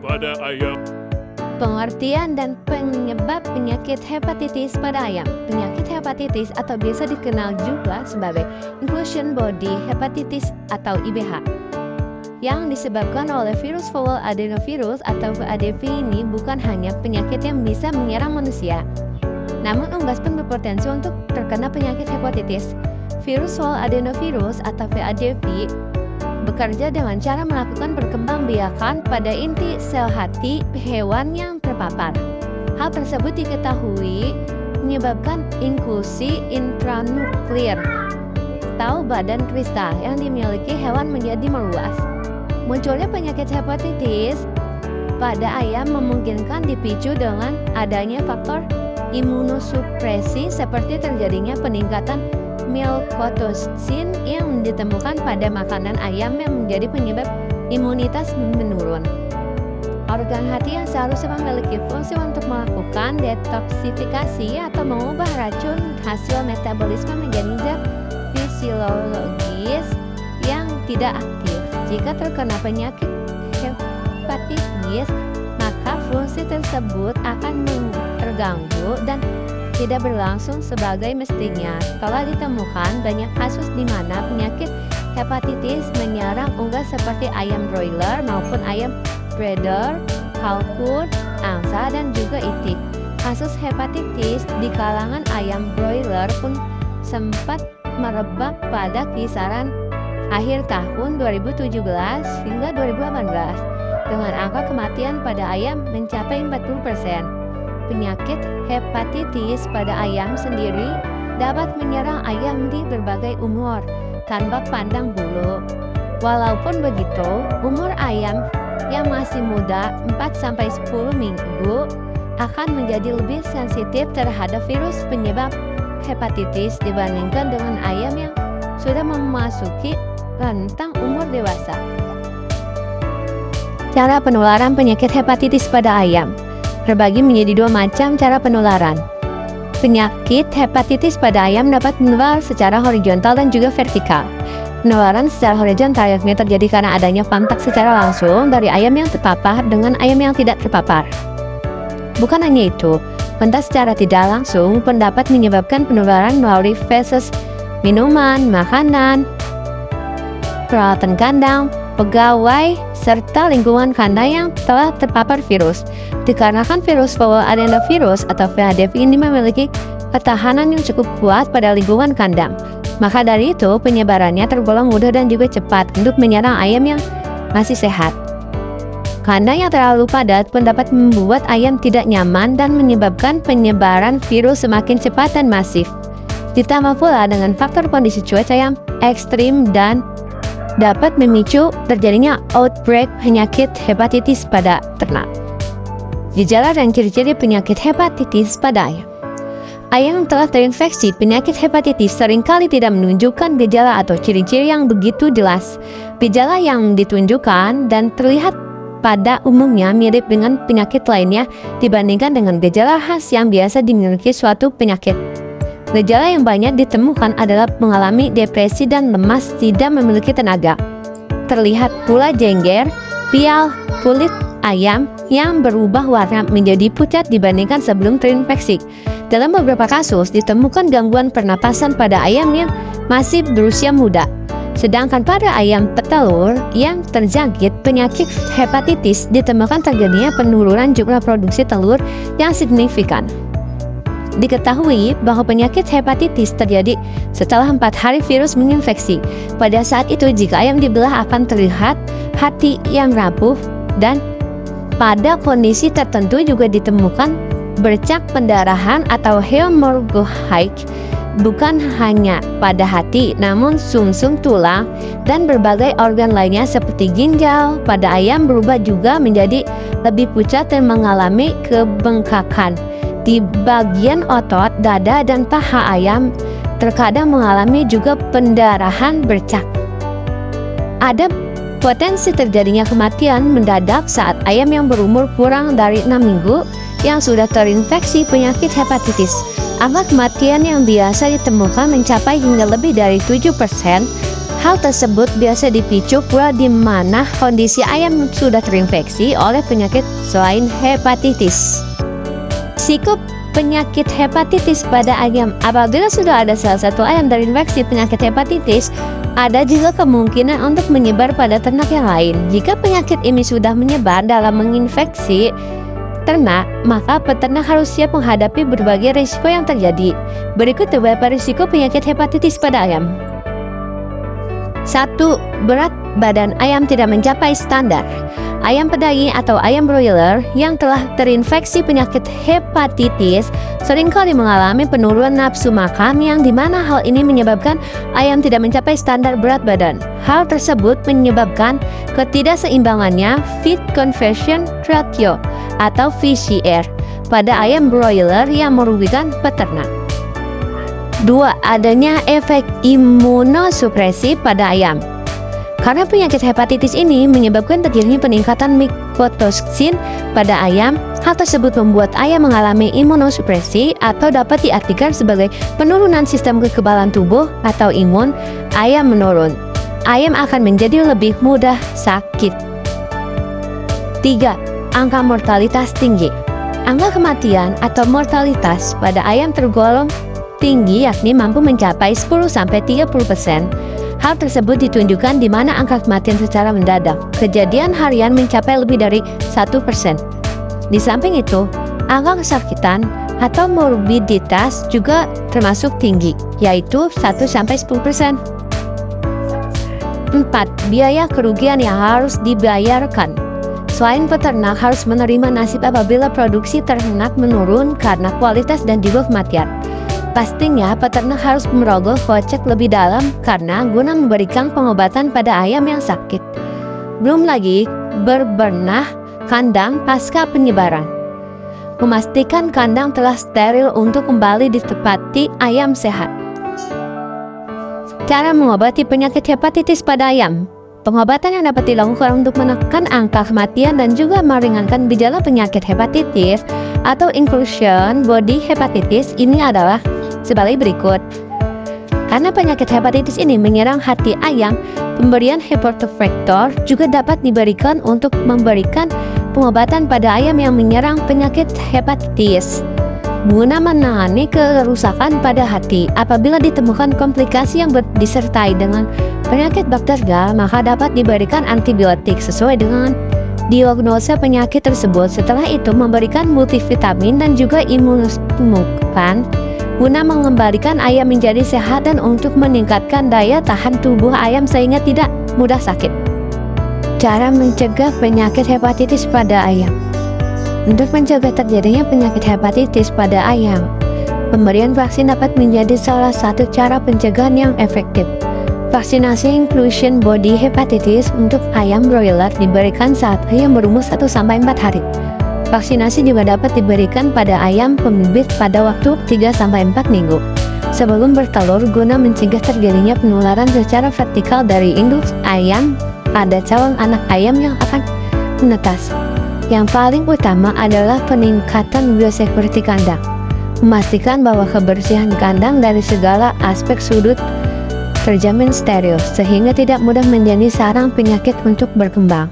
pada ayam. Pengertian dan penyebab penyakit hepatitis pada ayam. Penyakit hepatitis atau biasa dikenal juga sebagai inclusion body hepatitis atau IBH yang disebabkan oleh virus fowl adenovirus atau VADV ini bukan hanya penyakit yang bisa menyerang manusia, namun unggas pun berpotensi untuk terkena penyakit hepatitis. Virus fowl adenovirus atau VADV bekerja dengan cara melakukan perkembangbiakan pada inti sel hati hewan yang terpapar. Hal tersebut diketahui menyebabkan inklusi intranuklear atau badan kristal yang dimiliki hewan menjadi meluas. Munculnya penyakit hepatitis pada ayam memungkinkan dipicu dengan adanya faktor imunosupresi seperti terjadinya peningkatan milkotosin yang ditemukan pada makanan ayam yang menjadi penyebab imunitas menurun. Organ hati yang seharusnya memiliki fungsi untuk melakukan detoksifikasi atau mengubah racun hasil metabolisme menjadi zat fisiologis yang tidak aktif. Jika terkena penyakit hepatitis, maka fungsi tersebut akan terganggu dan tidak berlangsung sebagai mestinya. Telah ditemukan banyak kasus di mana penyakit hepatitis menyerang unggas seperti ayam broiler maupun ayam breeder, kalkun, angsa, dan juga itik. Kasus hepatitis di kalangan ayam broiler pun sempat merebak pada kisaran akhir tahun 2017 hingga 2018 dengan angka kematian pada ayam mencapai 40%. Penyakit hepatitis pada ayam sendiri dapat menyerang ayam di berbagai umur tanpa pandang bulu. Walaupun begitu, umur ayam yang masih muda 4-10 minggu akan menjadi lebih sensitif terhadap virus penyebab hepatitis dibandingkan dengan ayam yang sudah memasuki rentang umur dewasa. Cara penularan penyakit hepatitis pada ayam terbagi menjadi dua macam cara penularan. Penyakit hepatitis pada ayam dapat menular secara horizontal dan juga vertikal. Penularan secara horizontal yakni terjadi karena adanya kontak secara langsung dari ayam yang terpapar dengan ayam yang tidak terpapar. Bukan hanya itu, kontak secara tidak langsung pun dapat menyebabkan penularan melalui feses, minuman, makanan, peralatan kandang, pegawai, serta lingkungan kandang yang telah terpapar virus. Dikarenakan virus fowl adenovirus atau VADV ini memiliki ketahanan yang cukup kuat pada lingkungan kandang, maka dari itu penyebarannya tergolong mudah dan juga cepat untuk menyerang ayam yang masih sehat. Kandang yang terlalu padat pun dapat membuat ayam tidak nyaman dan menyebabkan penyebaran virus semakin cepat dan masif. Ditambah pula dengan faktor kondisi cuaca yang ekstrim dan dapat memicu terjadinya outbreak penyakit hepatitis pada ternak. Gejala dan ciri-ciri penyakit hepatitis pada ayam. Ayam yang telah terinfeksi penyakit hepatitis seringkali tidak menunjukkan gejala atau ciri-ciri yang begitu jelas. Gejala yang ditunjukkan dan terlihat pada umumnya mirip dengan penyakit lainnya dibandingkan dengan gejala khas yang biasa dimiliki suatu penyakit. Gejala yang banyak ditemukan adalah mengalami depresi dan lemas, tidak memiliki tenaga. Terlihat pula jengger, pial, kulit ayam yang berubah warna menjadi pucat dibandingkan sebelum terinfeksi. Dalam beberapa kasus ditemukan gangguan pernapasan pada ayam yang masih berusia muda. Sedangkan pada ayam petelur yang terjangkit penyakit hepatitis ditemukan terjadinya penurunan jumlah produksi telur yang signifikan. Diketahui bahwa penyakit hepatitis terjadi setelah 4 hari virus menginfeksi. Pada saat itu jika ayam dibelah akan terlihat hati yang rapuh dan pada kondisi tertentu juga ditemukan bercak pendarahan atau hemorrhagic bukan hanya pada hati namun sumsum tulang dan berbagai organ lainnya seperti ginjal pada ayam berubah juga menjadi lebih pucat dan mengalami kebengkakan. Di bagian otot, dada, dan paha ayam terkadang mengalami juga pendarahan bercak. Ada potensi terjadinya kematian mendadak saat ayam yang berumur kurang dari 6 minggu yang sudah terinfeksi penyakit hepatitis. Angka kematian yang biasa ditemukan mencapai hingga lebih dari 7%. Hal tersebut biasa dipicu pula di mana kondisi ayam sudah terinfeksi oleh penyakit selain hepatitis. Risiko penyakit hepatitis pada ayam. Apabila sudah ada salah satu ayam terinfeksi penyakit hepatitis, ada juga kemungkinan untuk menyebar pada ternak yang lain. Jika penyakit ini sudah menyebar dalam menginfeksi ternak, maka peternak harus siap menghadapi berbagai risiko yang terjadi. Berikut beberapa risiko penyakit hepatitis pada ayam. 1. Berat badan ayam tidak mencapai standar. Ayam pedaging atau ayam broiler yang telah terinfeksi penyakit hepatitis seringkali mengalami penurunan nafsu makan, yang dimana hal ini menyebabkan ayam tidak mencapai standar berat badan. Hal tersebut menyebabkan ketidakseimbangannya feed conversion ratio atau VCR pada ayam broiler yang merugikan peternak. 2. Adanya efek imunosupresi pada ayam. Karena penyakit hepatitis ini menyebabkan terjadinya peningkatan mycotoxin pada ayam, hal tersebut membuat ayam mengalami imunosupresi atau dapat diartikan sebagai penurunan sistem kekebalan tubuh atau imun ayam menurun. Ayam akan menjadi lebih mudah sakit. 3. Angka mortalitas tinggi. Angka kematian atau mortalitas pada ayam tergolong tinggi, yakni mampu mencapai 10-30%. Hal tersebut ditunjukkan di mana angka kematian secara mendadak kejadian harian mencapai lebih dari 1%. Di samping itu, angka kesakitan atau morbiditas juga termasuk tinggi, yaitu 1-10%. 4. Biaya kerugian yang harus dibayarkan. Selain peternak harus menerima nasib apabila produksi ternak menurun karena kualitas dan juga kematian, pastinya peternak harus merogoh kocek lebih dalam karena guna memberikan pengobatan pada ayam yang sakit. Belum lagi berbenah kandang pasca penyebaran. Memastikan kandang telah steril untuk kembali ditempati ayam sehat. Cara mengobati penyakit hepatitis pada ayam. Pengobatan yang dapat dilakukan untuk menekan angka kematian dan juga meringankan gejala penyakit hepatitis atau inclusion body hepatitis ini adalah sebagai berikut. Karena penyakit hepatitis ini menyerang hati ayam, pemberian hepatofaktor juga dapat diberikan untuk memberikan pengobatan pada ayam yang menyerang penyakit hepatitis guna menangani kerusakan pada hati. Apabila ditemukan komplikasi yang disertai dengan penyakit bakterial, maka dapat diberikan antibiotik sesuai dengan diagnosa penyakit tersebut. Setelah itu memberikan multivitamin dan juga imunostimulan guna mengembalikan ayam menjadi sehat dan untuk meningkatkan daya tahan tubuh ayam sehingga tidak mudah sakit. Cara mencegah penyakit hepatitis pada ayam. Untuk mencegah terjadinya penyakit hepatitis pada ayam, pemberian vaksin dapat menjadi salah satu cara pencegahan yang efektif. Vaksinasi inclusion body hepatitis untuk ayam broiler diberikan saat ayam berumur 1-4 hari. Vaksinasi juga dapat diberikan pada ayam pembibit pada waktu 3-4 minggu sebelum bertelur guna mencegah terjadinya penularan secara vertikal dari induk ayam pada calon anak ayam yang akan menetas. Yang paling utama adalah peningkatan biosecurity kandang. Memastikan bahwa kebersihan kandang dari segala aspek sudut terjamin steril, sehingga tidak mudah menjadi sarang penyakit untuk berkembang.